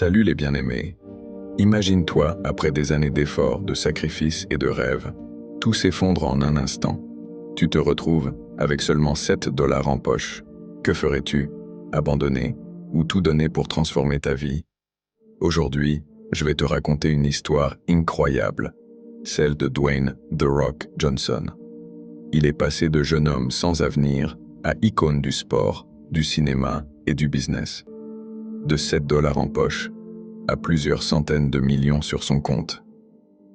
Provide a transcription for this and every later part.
Salut les bien-aimés. Imagine-toi, après des années d'efforts, de sacrifices et de rêves, tout s'effondre en un instant. Tu te retrouves avec seulement 7 dollars en poche. Que ferais-tu? Abandonner ou tout donner pour transformer ta vie? Aujourd'hui, je vais te raconter une histoire incroyable, celle de Dwayne The Rock Johnson. Il est passé de jeune homme sans avenir à icône du sport, du cinéma et du business. De 7 dollars en poche à plusieurs centaines de millions sur son compte.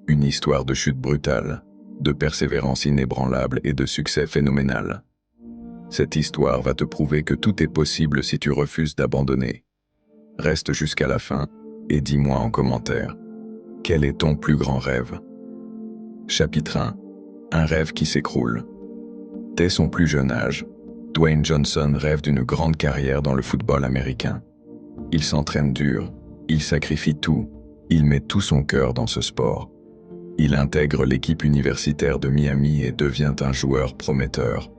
Une histoire de chute brutale, de persévérance inébranlable et de succès phénoménal. Cette histoire va te prouver que tout est possible si tu refuses d'abandonner. Reste jusqu'à la fin et dis-moi en commentaire, quel est ton plus grand rêve? Chapitre 1. Un rêve qui s'écroule. Dès son plus jeune âge, Dwayne Johnson rêve d'une grande carrière dans le football américain. Il s'entraîne dur, il sacrifie tout, il met tout son cœur dans ce sport. Il intègre l'équipe universitaire de Miami et devient un joueur prometteur.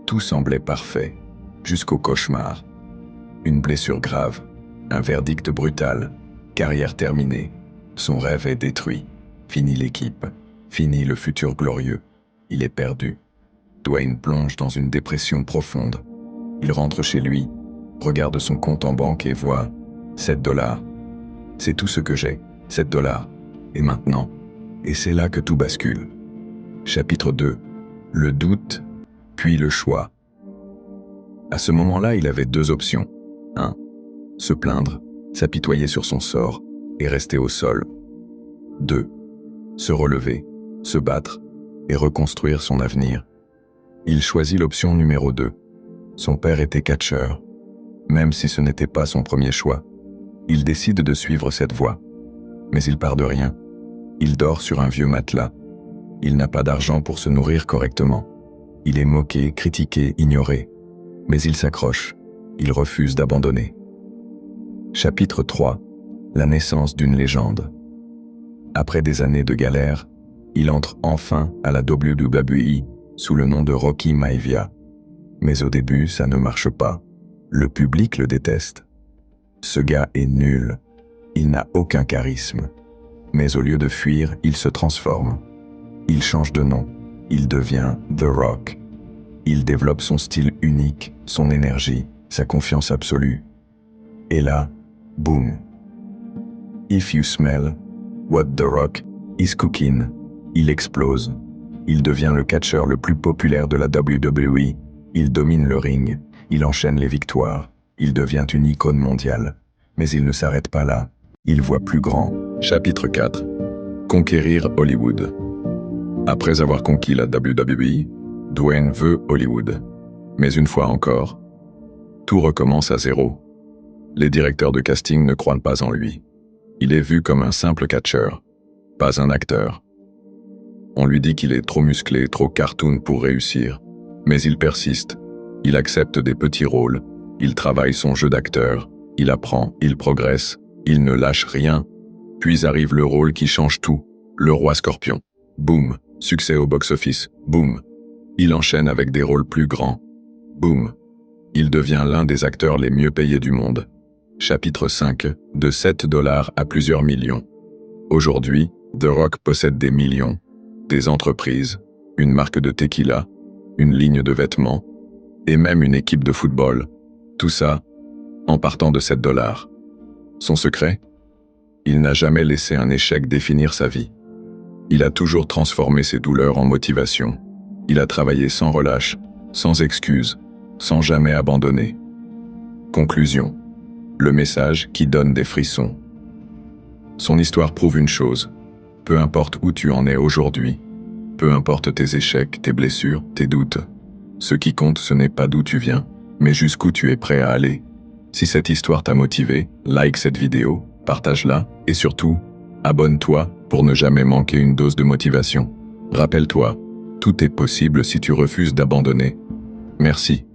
Tout semblait parfait, jusqu'au cauchemar. Une blessure grave, un verdict brutal, carrière terminée. Son rêve est détruit. Fini l'équipe, fini le futur glorieux. Il est perdu. Dwayne plonge dans une dépression profonde. Il rentre chez lui, regarde son compte en banque et voit 7 dollars. C'est tout ce que j'ai, 7 dollars. Et maintenant? Et c'est là que tout bascule. Chapitre 2. Le doute, puis le choix. À ce moment-là, il avait deux options. 1. Se plaindre, s'apitoyer sur son sort et rester au sol. 2. Se relever, se battre et reconstruire son avenir. Il choisit l'option numéro 2. Son père était catcheur. Même si ce n'était pas son premier choix, il décide de suivre cette voie. Mais il part de rien. Il dort sur un vieux matelas. Il n'a pas d'argent pour se nourrir correctement. Il est moqué, critiqué, ignoré. Mais il s'accroche. Il refuse d'abandonner. Chapitre 3. La naissance d'une légende. Après des années de galère, il entre enfin à la WWE sous le nom de Rocky Maivia. Mais au début, ça ne marche pas. Le public le déteste. Ce gars est nul. Il n'a aucun charisme. Mais au lieu de fuir, il se transforme. Il change de nom. Il devient The Rock. Il développe son style unique, son énergie, sa confiance absolue. Et là, boum. If you smell what The Rock is cooking, il explose. Il devient le catcheur le plus populaire de la WWE. Il domine le ring. Il enchaîne les victoires. Il devient une icône mondiale. Mais il ne s'arrête pas là. Il voit plus grand. Chapitre 4. Conquérir Hollywood. Après avoir conquis la WWE, Dwayne veut Hollywood. Mais une fois encore, tout recommence à zéro. Les directeurs de casting ne croient pas en lui. Il est vu comme un simple catcheur, pas un acteur. On lui dit qu'il est trop musclé, trop cartoon pour réussir. Mais il persiste. Il accepte des petits rôles. Il travaille son jeu d'acteur. Il apprend, il progresse. Il ne lâche rien. Puis arrive le rôle qui change tout. Le roi scorpion. Boum. Succès au box-office. Boum. Il enchaîne avec des rôles plus grands. Boum. Il devient l'un des acteurs les mieux payés du monde. Chapitre 5. De 7 dollars à plusieurs millions. Aujourd'hui, The Rock possède des millions, des entreprises, une marque de tequila, une ligne de vêtements, et même une équipe de football. Tout ça, en partant de 7 dollars. Son secret? Il n'a jamais laissé un échec définir sa vie. Il a toujours transformé ses douleurs en motivation. Il a travaillé sans relâche, sans excuse, sans jamais abandonner. Conclusion. Le message qui donne des frissons. Son histoire prouve une chose. Peu importe où tu en es aujourd'hui, peu importe tes échecs, tes blessures, tes doutes, ce qui compte, ce n'est pas d'où tu viens, mais jusqu'où tu es prêt à aller. Si cette histoire t'a motivé, like cette vidéo, partage-la, et surtout, abonne-toi pour ne jamais manquer une dose de motivation. Rappelle-toi, tout est possible si tu refuses d'abandonner. Merci.